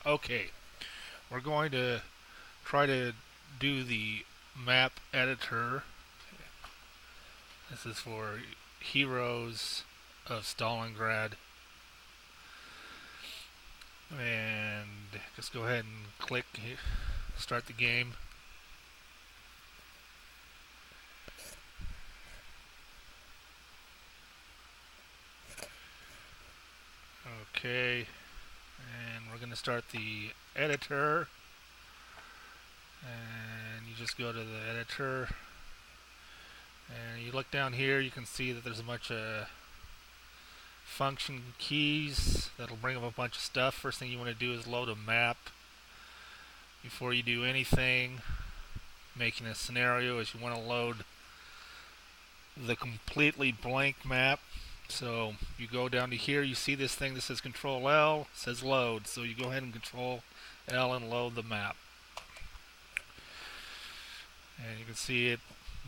Okay, we're going to try to do the map editor. This is for Heroes of Stalingrad. And just go ahead and click start the game. Okay, and we're going to start the editor. And you just go to the editor. And you look down here, you can see that there's a bunch of function keys that'll bring up a bunch of stuff. First thing you want to do is load a map. Before you do anything, making a scenario, is you want to load the completely blank map. So you go down to here, you see this thing that says Control L, says load. So you go ahead and Control L and load the map. And you can see it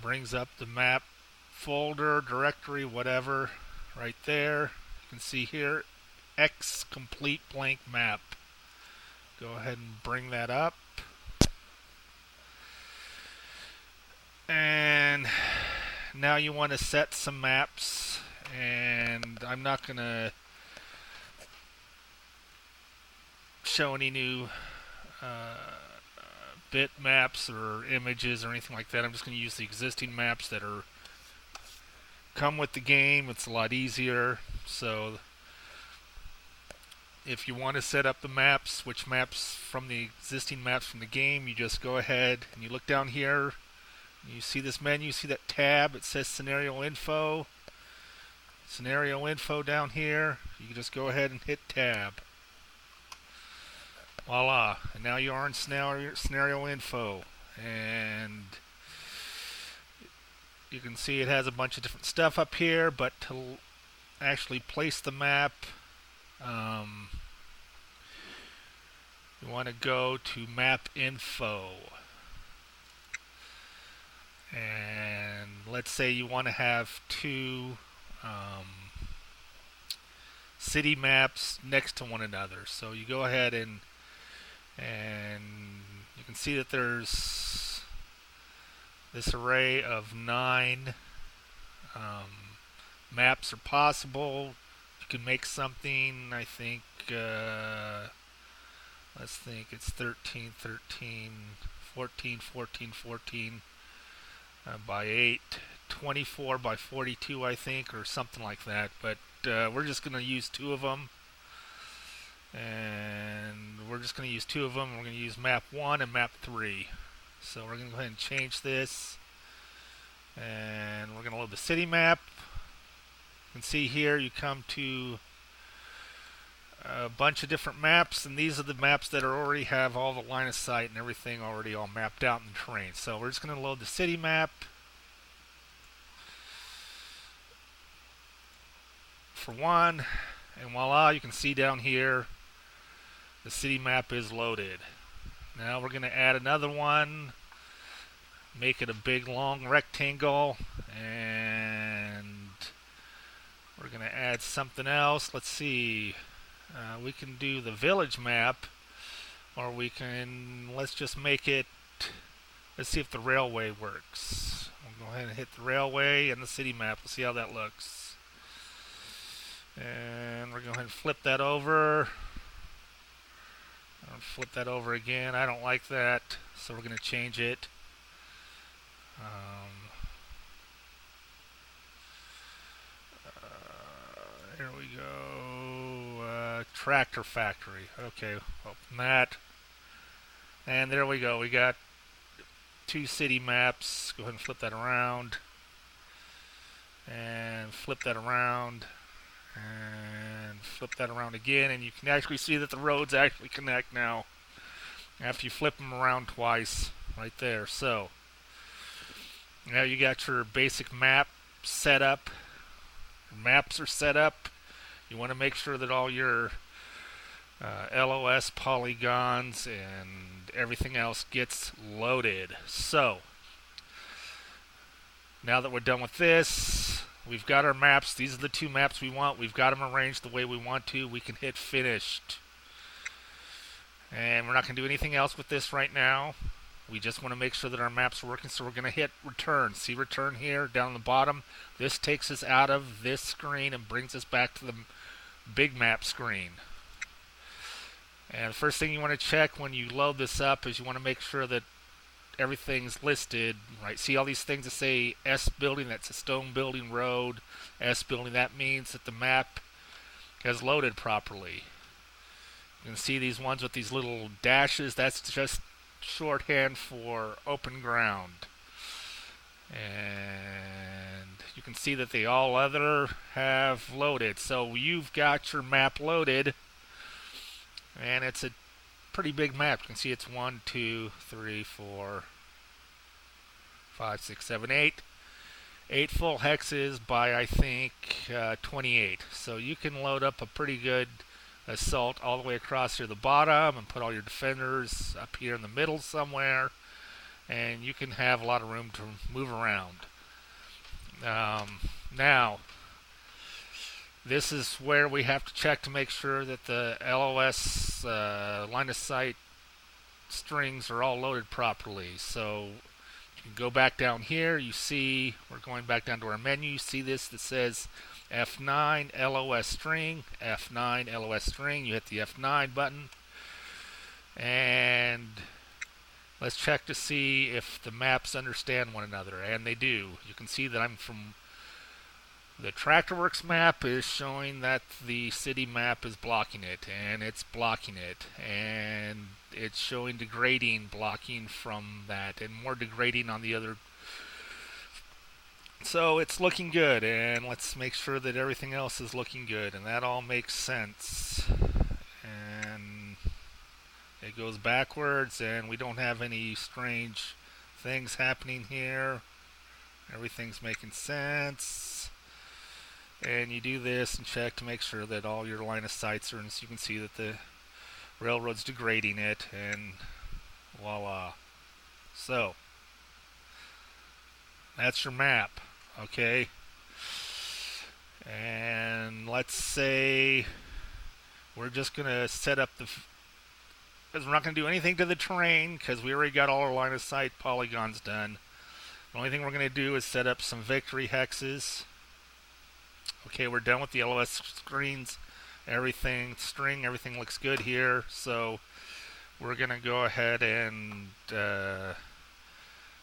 brings up the map folder, directory, whatever, right there. You can see here, X complete blank map. Go ahead and bring that up. And now you want to set some maps, and I'm not going to show any new bitmaps or images or anything like that. I'm just going to use the existing maps that are come with the game. It's a lot easier. So if you want to set up the maps, switch maps from the existing maps from the game, you just go ahead and you look down here. You see this menu, see that tab, it says Scenario Info. Scenario Info down here. You can just go ahead and hit tab. Voila, and now you are in scenario info, and you can see it has a bunch of different stuff up here, but to actually place the map, you want to go to map info, and let's say you want to have two city maps next to one another. So you go ahead and you can see that there's this array of 9 maps are possible. You can make something, I think, let's think, it's 13, 13, 14, 14, 14 by 8, 24 by 42, I think, or something like that. But we're just going to use 2 of them. And we're just going to use 2 of them. We're going to use map 1 and map 3. So we're going to go ahead and change this. And we're going to load the city map. You can see here you come to a bunch of different maps, and these are the maps that already have all the line of sight and everything already all mapped out in the terrain. So we're just going to load the city map for 1, and voila, you can see down here the city map is loaded. Now we're going to add another one, make it a big long rectangle, and we're going to add something else. Let's see, we can do the village map, or we can, let's just make it, let's see if the railway works. We'll go ahead and hit the railway and the city map. We'll see how that looks. And we're going to go ahead and flip that over. I'll flip that over again. I don't like that, so we're going to change it. Here we go. Tractor Factory. Okay, open that. And there we go. We got 2 city maps. Go ahead and flip that around. And flip that around. And flip that around again, and you can actually see that the roads actually connect now after you flip them around twice right there. So now you got your basic map set up. Your maps are set up. You want to make sure that all your LOS polygons and everything else gets loaded. So now that we're done with this, we've got our maps. These are the 2 maps we want. We've got them arranged the way we want to. We can hit finished. And we're not going to do anything else with this right now. We just want to make sure that our map's working, so we're going to hit return. See return here down the bottom? This takes us out of this screen and brings us back to the big map screen. And the first thing you want to check when you load this up is you want to make sure that everything's listed, right? See all these things that say S building, that's a stone building road, S building, that means that the map has loaded properly. You can see these ones with these little dashes, that's just shorthand for open ground. And you can see that the all other have loaded. So you've got your map loaded, and it's a pretty big map. You can see it's 1, 2, 3, 4, 5, 6, 7, 8. 8 full hexes by, I think, 28. So you can load up a pretty good assault all the way across here the bottom and put all your defenders up here in the middle somewhere, and you can have a lot of room to move around. Now, this is where we have to check to make sure that the LOS line of sight strings are all loaded properly. So you can go back down here. You see, we're going back down to our menu. You see this that says F9 LOS string, F9 LOS string. You hit the F9 button, and let's check to see if the maps understand one another, and they do. You can see that I'm from the Tractorworks map is showing that the city map is blocking it, and it's blocking it, and it's showing degrading blocking from that, and more degrading on the other. So it's looking good, and let's make sure that everything else is looking good, and that all makes sense. And it goes backwards, and we don't have any strange things happening here. Everything's making sense. And you do this and check to make sure that all your line of sights are, and so you can see that the railroad's degrading it, and voila. So that's your map, okay? And let's say we're just gonna set up because we're not gonna do anything to the terrain because we already got all our line of sight polygons done. The only thing we're gonna do is set up some victory hexes. Okay, we're done with the LOS screens. Everything looks good here. So we're going to go ahead and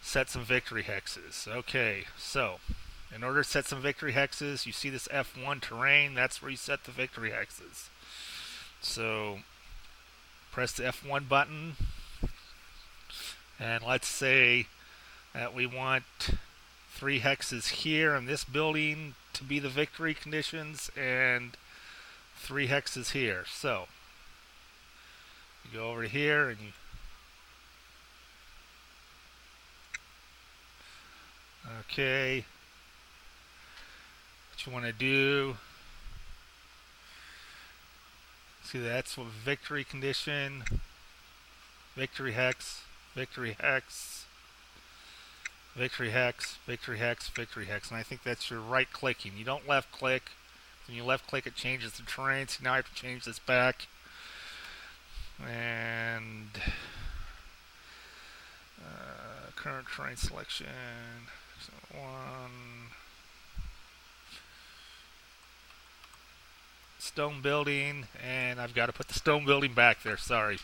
set some victory hexes. Okay, so in order to set some victory hexes, you see this F1 terrain. That's where you set the victory hexes. So press the F1 button, and let's say that we want 3 hexes here in this building to be the victory conditions, and 3 hexes here. So you go over here and you okay, what you want to do, see that's what victory condition, victory hex, victory hex, victory hex, victory hex, victory hex, and I think that's your right clicking. You don't left click. When you left click, it changes the terrain. So now I have to change this back. And current terrain selection. So 1. Stone building, and I've got to put the stone building back there. Sorry,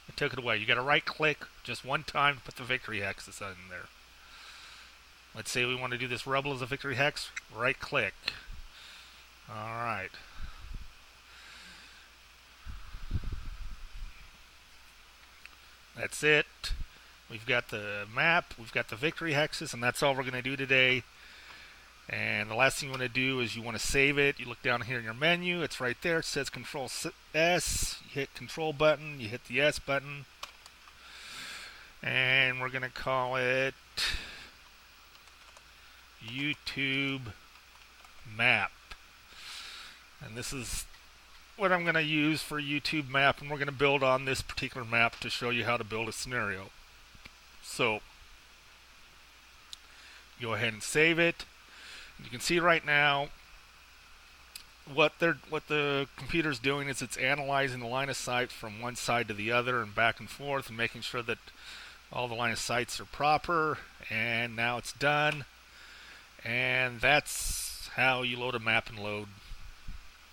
I took it away. You got to right click just one time to put the victory hexes in there. Let's say we want to do this rubble as a victory hex. Right click. Alright. That's it. We've got the map, we've got the victory hexes, and that's all we're going to do today. And the last thing you want to do is you want to save it. You look down here in your menu, it's right there. It says Control S. You hit Control button, you hit the S button. And we're going to call it YouTube map. And this is what I'm going to use for YouTube map, and we're going to build on this particular map to show you how to build a scenario. So go ahead and save it. You can see right now what the computer's doing is it's analyzing the line of sight from one side to the other and back and forth and making sure that all the line of sights are proper. And now it's done. And that's how you load a map and load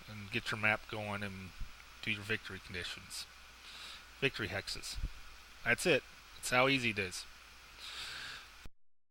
and get your map going and do your victory conditions. Victory hexes. That's it. That's how easy it is.